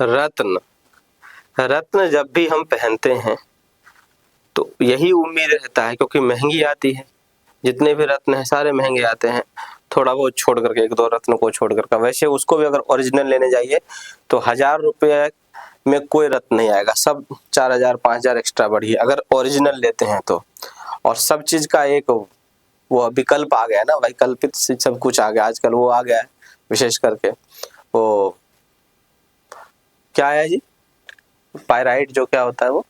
रत्न। रत्न जब भी हम पहनते हैं तो यही उम्मीद रहता है, क्योंकि महंगी आती है। जितने भी रत्न हैं सारे महंगे आते हैं, थोड़ा बहुत छोड़ करके, एक दो रत्न को छोड़ करके। वैसे उसको भी अगर ओरिजिनल लेने जाइए तो 1000 रुपये में कोई रत्न नहीं आएगा, सब 4000 5000 एक्स्ट्रा बढ़िए अगर ओरिजिनल लेते हैं तो। और सब चीज का एक वो विकल्प आ गया ना, वैकल्पिक से सब कुछ आ गया आजकल, वो आ गया है। विशेष करके वो क्या है जी, पायराइट जो क्या होता है वो,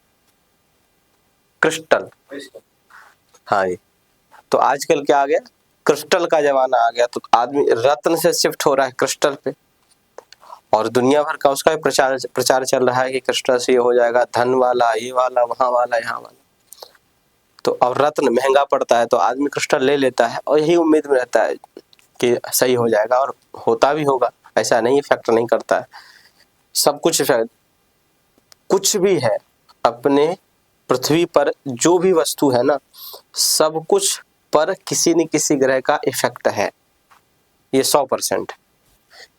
क्रिस्टल। हाँ जी, तो आजकल क्या आ गया, क्रिस्टल का जमाना आ गया, तो आदमी रत्न से शिफ्ट हो रहा है क्रिस्टल पे। और दुनिया भर का उसका प्रचार प्रचार चल रहा है कि क्रिस्टल से ये हो जाएगा धन वाला, ये वाला, वहां वाला, यहाँ वाला। तो अब रत्न महंगा पड़ता है तो आदमी क्रिस्टल ले लेता है और यही उम्मीद में रहता है कि सही हो जाएगा, और होता भी होगा, ऐसा नहीं, इफेक्ट नहीं करता है। सब कुछ कुछ भी है अपने पृथ्वी पर, जो भी वस्तु है ना, सब कुछ पर किसी न किसी ग्रह का इफेक्ट है, ये 100%।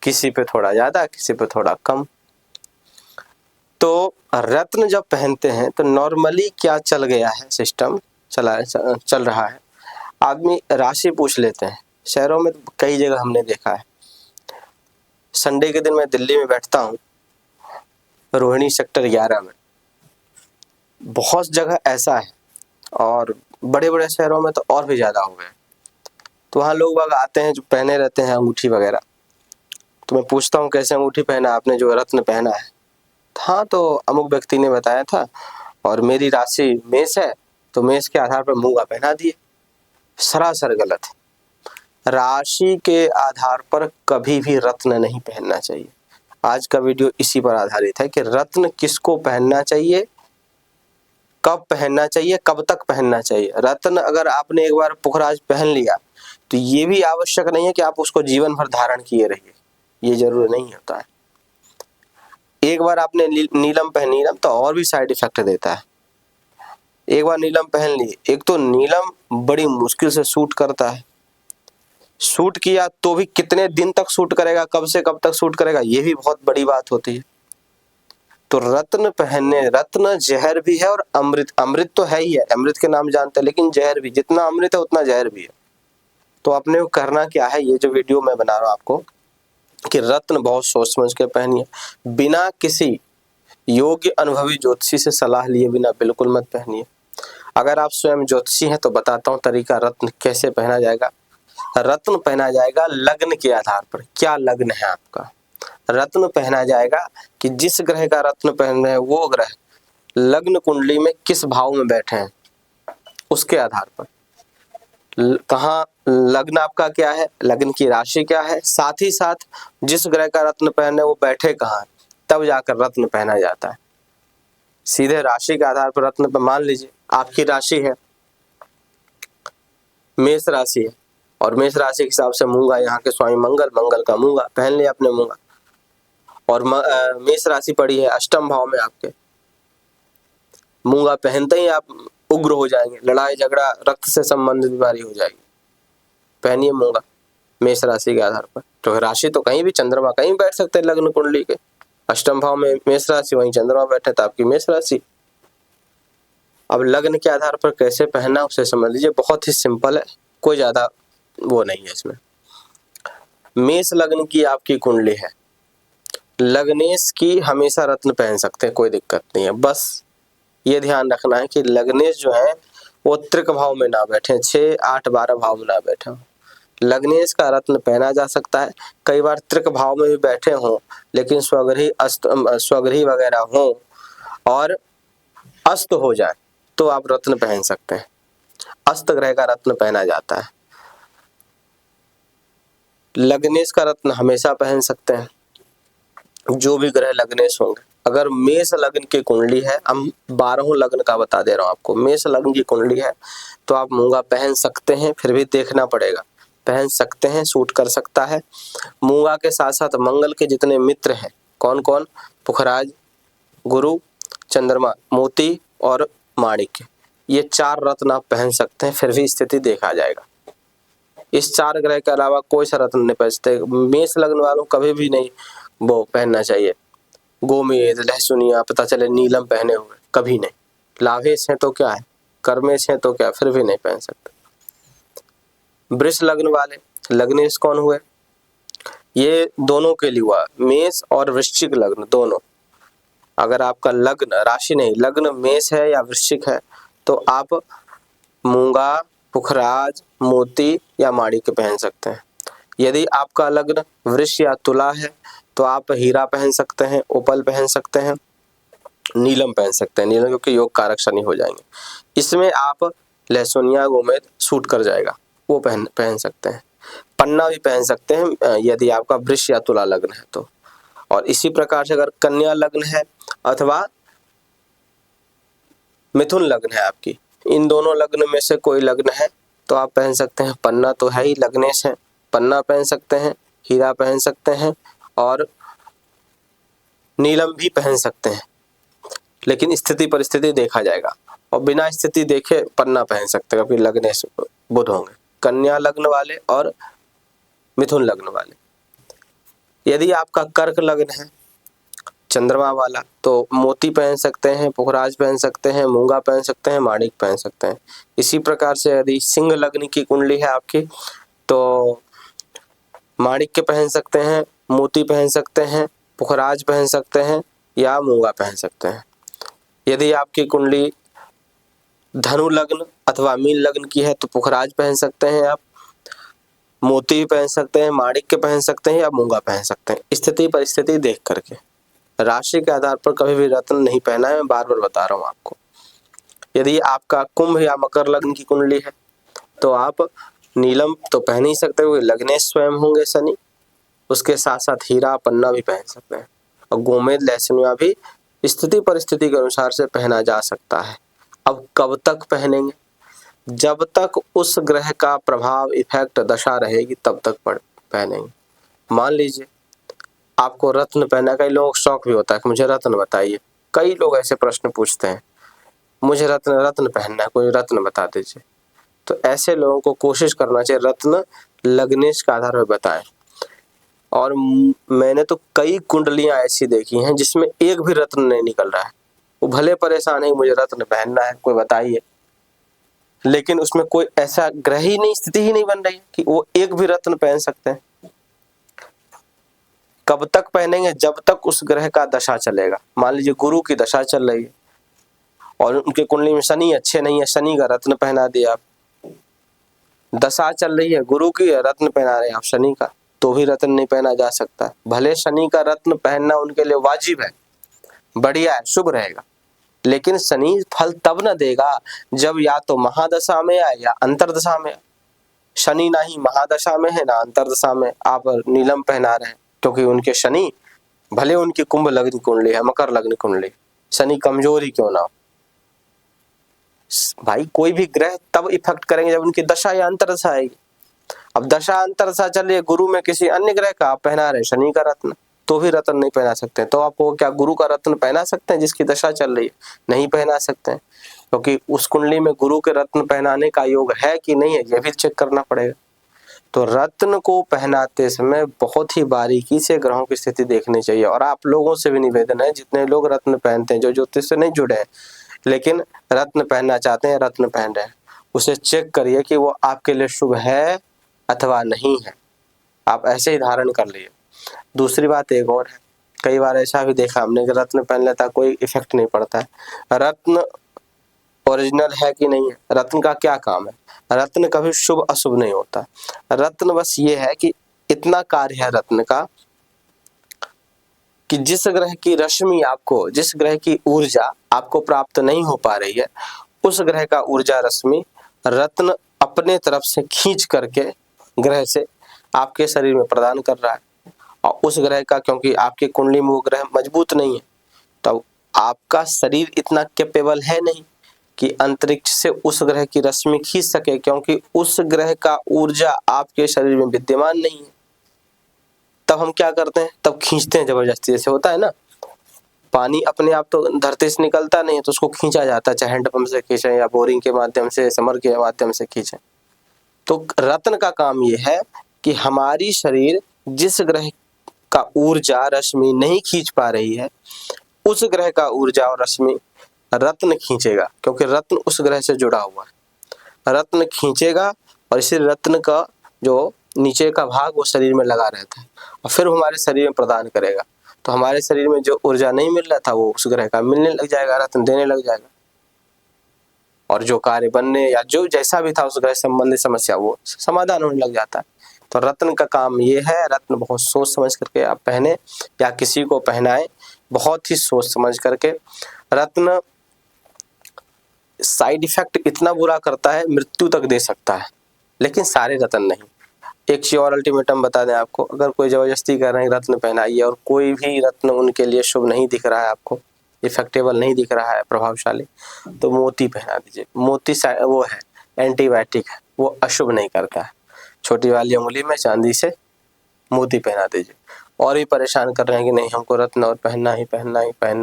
किसी पे थोड़ा ज्यादा, किसी पे थोड़ा कम। तो रत्न जब पहनते हैं तो नॉर्मली क्या चल गया है, सिस्टम चल रहा है, आदमी राशि पूछ लेते हैं। शहरों में कई जगह हमने देखा है। संडे के दिन मैं दिल्ली में बैठता हूँ, रोहिणी सेक्टर 11 में, बहुत जगह ऐसा है, और बड़े बड़े शहरों में तो और भी ज्यादा हो गए। तो वहाँ लोग बाग आते हैं जो पहने रहते हैं अंगूठी वगैरह, तो मैं पूछता हूँ कैसे अंगूठी पहना आपने, जो रत्न पहना है। हाँ, तो अमुक व्यक्ति ने बताया था, और मेरी राशि मेष है, तो मेष के आधार पर मूंगा पहना दिए। सरासर गलत है। राशि के आधार पर कभी भी रत्न नहीं पहनना चाहिए। आज का वीडियो इसी पर आधारित है कि रत्न किसको पहनना चाहिए, कब पहनना चाहिए, कब तक पहनना चाहिए। रत्न अगर आपने एक बार पुखराज पहन लिया तो ये भी आवश्यक नहीं है कि आप उसको जीवन भर धारण किए रहिए, ये जरूरी नहीं होता है। एक बार आपने नीलम पहनी, नीलम तो और भी साइड इफेक्ट देता है। एक बार नीलम पहन ली, एक तो नीलम बड़ी मुश्किल से सूट करता है, सूट किया तो भी कितने दिन तक सूट करेगा, कब से कब तक सूट करेगा, ये भी बहुत बड़ी बात होती है। तो रत्न पहनने, रत्न जहर भी है और अमृत, अमृत तो है ही है, अमृत के नाम जानते हैं, लेकिन जहर भी, जितना अमृत है उतना जहर भी है। तो अपने को करना क्या है, ये जो वीडियो मैं बना रहा हूँ आपको, कि रत्न बहुत सोच समझ के पहनिए, बिना किसी योग्य अनुभवी ज्योतिषी से सलाह लिए बिना बिल्कुल मत पहनिए। अगर आप स्वयं ज्योतिषी हैं तो बताता हूँ तरीका, रत्न कैसे पहना जाएगा। रत्न पहना जाएगा लग्न के आधार पर, क्या लग्न है आपका। रत्न पहना जाएगा कि जिस ग्रह का रत्न पहन रहे हैं वो ग्रह लग्न कुंडली में किस भाव में बैठे हैं, उसके आधार पर। कहाँ लग्न आपका क्या है, लग्न की राशि क्या है, साथ ही साथ जिस ग्रह का रत्न पहने वो बैठे कहाँ है, तब जाकर रत्न पहना जाता है। सीधे राशि के आधार पर रत्न पर, मान लीजिए आपकी राशि है मेष राशि है, और मेष राशि के हिसाब से मूंगा, यहाँ के स्वामी मंगल, मंगल का मूंगा पहन लिया आपने मूंगा, और मेष राशि पड़ी है अष्टम भाव में आपके, मूंगा पहनते ही आप उग्र हो जाएंगे, लड़ाई झगड़ा रक्त से संबंधित बीमारी हो जाएगी। पहनिए मूंगा मेष राशि के आधार पर। तो राशि तो कहीं भी, चंद्रमा कहीं बैठ सकते हैं लग्न कुंडली के, अष्टम भाव में मेष राशि, वहीं चंद्रमा बैठे तो आपकी मेष राशि। अब लग्न के आधार पर कैसे पहनना उसे समझ लीजिए, बहुत ही सिंपल है, कोई ज्यादा वो नहीं है इसमें। मेष लग्न की आपकी कुंडली है, लग्नेश की हमेशा रत्न पहन सकते हैं, कोई दिक्कत नहीं है। बस ये ध्यान रखना है कि लग्नेश जो है वो त्रिक भाव में ना बैठे, 6 8 12 भाव में ना बैठे। लग्नेश का रत्न पहना जा सकता है, कई बार त्रिक भाव में भी बैठे हों लेकिन स्वगृही वगैरह हो और अस्त हो जाए तो आप रत्न पहन सकते हैं। अस्त ग्रह का रत्न पहना जाता है, लग्नेश का रत्न हमेशा पहन सकते हैं जो भी ग्रह लग्नेश होंगे। अगर मेष लग्न की कुंडली है, हम 12 लग्न का बता दे रहा हूँ आपको, मेष लग्न की कुंडली है तो आप मूंगा पहन सकते हैं, फिर भी देखना पड़ेगा, पहन सकते हैं, सूट कर सकता है। मूंगा के साथ साथ मंगल के जितने मित्र हैं, कौन कौन, पुखराज, गुरु, चंद्रमा, मोती और माणिक्य, ये 4 रत्न आप पहन सकते हैं, फिर भी स्थिति देखा जाएगा। इस 4 ग्रह के अलावा कोई सा रत्न नहीं पहनते। मेष लग्न वालों कभी भी नहीं वो पहनना चाहिए, गोमेद, लहसुनिया, पता चले नीलम पहने हुए, कभी नहीं। लाभेश हैं तो क्या है, कर्मेश हैं तो क्या, फिर भी नहीं पहन सकते। वृष लग्न वाले, लग्नेश कौन हुए, ये दोनों के लिए हुआ, मेष और वृश्चिक लग्न दोनों। अगर आपका लग्न, राशि नहीं, लग्न मेष है या वृश्चिक है तो आप मूंगा, पुखराज, मोती या माणिक्य पहन सकते हैं। यदि आपका लग्न वृष या तुला है तो आप हीरा पहन सकते हैं, ओपल पहन सकते हैं, नीलम पहन सकते हैं। नीलम क्योंकि योग कारक शनि हो जाएंगे। इसमें आप लहसुनिया, गोमेद सूट कर जाएगा, वो पहन सकते हैं। पन्ना भी पहन सकते हैं यदि आपका वृष या तुला लग्न है तो। और इसी प्रकार से अगर कन्या लग्न है अथवा मिथुन लग्न है आपकी, इन दोनों लग्न में से कोई लग्न है तो आप पहन सकते हैं। पन्ना तो है ही, लग्नेश है, पन्ना पहन सकते हैं, हीरा पहन सकते हैं और नीलम भी पहन सकते हैं, लेकिन स्थिति परिस्थिति देखा जाएगा। और बिना स्थिति देखे पन्ना पहन सकते हैं क्योंकि लग्नेश बुध होंगे, कन्या लग्न वाले और मिथुन लग्न वाले। यदि आपका कर्क लग्न है चंद्रमा वाला तो मोती पहन सकते हैं, पुखराज पहन सकते हैं, मूंगा पहन सकते हैं, माणिक पहन सकते हैं। इसी प्रकार से यदि सिंह लग्न की कुंडली है आपकी तो माणिक्य पहन सकते हैं, मोती पहन सकते हैं, पुखराज पहन सकते हैं या मूंगा पहन सकते हैं। यदि आपकी कुंडली धनु लग्न अथवा मीन लग्न की है तो पुखराज पहन सकते हैं आप, मोती पहन सकते हैं, माणिक्य पहन सकते हैं या मूंगा पहन सकते हैं, स्थिति परिस्थिति देख करके। राशि के आधार पर कभी भी रत्न नहीं पहना है, मैं बार बार बता रहा हूँ आपको। यदि आपका कुंभ या मकर लग्न की कुंडली है तो आप नीलम तो पहन ही सकते हो, लग्नेश स्वयं होंगे शनि, उसके साथ साथ हीरा, पन्ना भी पहन सकते हैं और गोमेद, लहसुनिया भी स्थिति परिस्थिति के अनुसार से पहना जा सकता है। अब कब तक पहनेंगे, जब तक उस ग्रह का प्रभाव, इफेक्ट, दशा रहेगी तब तक पहनेंगे। मान लीजिए आपको रत्न पहना, कई लोगों को शौक भी होता है कि मुझे रत्न बताइए, कई लोग ऐसे प्रश्न पूछते हैं, मुझे रत्न पहनना है, कोई रत्न बता दीजिए। तो ऐसे लोगों को कोशिश करना चाहिए रत्न लग्नेश के आधार पर बताएं। और मैंने तो कई कुंडलियां ऐसी देखी हैं जिसमें एक भी रत्न नहीं निकल रहा है, वो भले परेशान है मुझे रत्न पहनना है, कोई बताइए, लेकिन उसमें कोई ऐसा ग्रह ही नहीं, स्थिति ही नहीं बन रही है कि वो एक भी रत्न पहन सकते हैं। कब तक पहनेंगे, जब तक उस ग्रह का दशा चलेगा। मान लीजिए गुरु की दशा चल रही है और उनके कुंडली में शनि अच्छे नहीं है, शनि का रत्न पहना दिया आप। दशा चल रही है गुरु की, रत्न पहना रहे हैं आप शनि का, तो भी रत्न नहीं पहना जा सकता। भले शनि का रत्न पहनना उनके लिए वाजिब है, बढ़िया है, शुभ रहेगा, लेकिन शनि फल तब न देगा जब या तो महादशा में आए या अंतरदशा में। शनि ना ही महादशा में है ना अंतरदशा में, आप नीलम पहना रहे हैं क्योंकि उनके शनि, भले उनकी कुंभ लग्न कुंडली है, मकर लग्न कुंडली, शनि कमजोर ही क्यों ना हो भाई, कोई भी ग्रह तब इफेक्ट करेंगे जब उनकी दशा या अंतरदशा आएगी। अब दशा अंतरदशा चल रही है गुरु में किसी अन्य ग्रह का, आप पहना रहे शनि का रत्न, तो भी रत्न नहीं पहना सकते। तो आपको क्या गुरु का रत्न पहना सकते हैं जिसकी दशा चल रही है? नहीं पहना सकते हैं, क्योंकि उस कुंडली में गुरु के रत्न पहनाने का योग है कि नहीं है, यह भी चेक करना पड़ेगा। तो रत्न को पहनाते समय बहुत ही बारीकी से ग्रहों की स्थिति देखनी चाहिए। और आप लोगों से भी निवेदन है, जितने लोग रत्न पहनते हैं, जो ज्योतिष से नहीं जुड़े हैं लेकिन रत्न पहनना चाहते हैं, रत्न पहन रहे हैं, उसे चेक करिए कि वो आपके लिए शुभ है अथवा नहीं है, आप ऐसे ही धारण कर लिए। दूसरी बात एक और है, कई बार ऐसा भी देखा हमने कि रत्न पहन लेता, कोई इफेक्ट नहीं पड़ता है। रत्न ओरिजिनल है कि नहीं है, रत्न का क्या काम है? रत्न कभी शुभ अशुभ नहीं होता। रत्न बस ये है कि इतना कार्य है रत्न का कि जिस ग्रह की रश्मि आपको, जिस ग्रह की ऊर्जा आपको प्राप्त नहीं हो पा रही है, उस ग्रह का ऊर्जा रश्मि रत्न अपने तरफ से खींच करके ग्रह से आपके शरीर में प्रदान कर रहा है। और उस ग्रह का, क्योंकि आपकी कुंडली में वो ग्रह मजबूत नहीं है, तो आपका शरीर इतना कैपेबल है नहीं कि अंतरिक्ष से उस ग्रह की रश्मि खींच सके, क्योंकि उस ग्रह का ऊर्जा आपके शरीर में विद्यमान नहीं है। तब हम क्या करते हैं, तब खींचते हैं जबरदस्ती, जैसे होता है ना, पानी अपने आप तो धरती से निकलता नहीं है, तो उसको खींचा जाता है, चाहे हैंडपंप से खींचे या बोरिंग के माध्यम से, समर के माध्यम से खींचे। तो रत्न का काम ये है कि हमारी शरीर जिस ग्रह का ऊर्जा रश्मि नहीं खींच पा रही है, उस ग्रह का ऊर्जा और रश्मि रत्न खींचेगा, क्योंकि रत्न उस ग्रह से जुड़ा हुआ है। रत्न खींचेगा और इसी रत्न का जो नीचे का भाग वो शरीर में लगा रहता है और फिर हमारे शरीर में प्रदान करेगा। तो हमारे शरीर में जो ऊर्जा नहीं मिल रहा था वो उस ग्रह का मिलने लग जाएगा, रत्न देने लग जाएगा, और जो कार्य बनने या जो जैसा भी था उस ग्रह संबंधित समस्या वो समाधान होने लग जाता है। तो रत्न का काम ये है, रत्न बहुत सोच समझ करके आप पहने या किसी को पहनाएं, बहुत ही सोच समझ करके। रत्न साइड इफेक्ट इतना बुरा करता है, मृत्यु तक दे सकता है, लेकिन सारे रत्न नहीं। एक चीज और अल्टीमेटम बता दें आपको, अगर कोई जबरदस्ती कर रहे हैं रत्न पहनाइए और कोई भी रत्न उनके लिए शुभ नहीं दिख रहा है, आपको इफेक्टेबल नहीं दिख रहा है, प्रभावशाली, तो मोती पहना दीजिए। मोती वो है एंटीबायोटिक है, वो अशुभ नहीं करता है। छोटी वाली उंगली में चांदी से मोती पहना दीजिए। और भी परेशान कर रहे हैं कि नहीं हमको रत्न और पहनना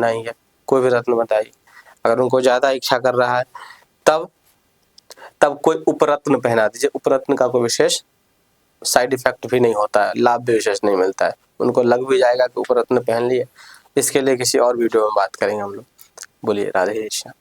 ही है, कोई भी रत्न बताइए। अगर उनको ज्यादा इच्छा कर रहा है तब कोई उपरत्न पहना दीजिए। उपरत्न का कोई विशेष साइड इफेक्ट भी नहीं होता है, लाभ भी विशेष नहीं मिलता है, उनको लग भी जाएगा कि उपरत्न पहन लिए। इसके लिए किसी और वीडियो में बात करेंगे हम लोग। बोलिए राधे कृष्ण।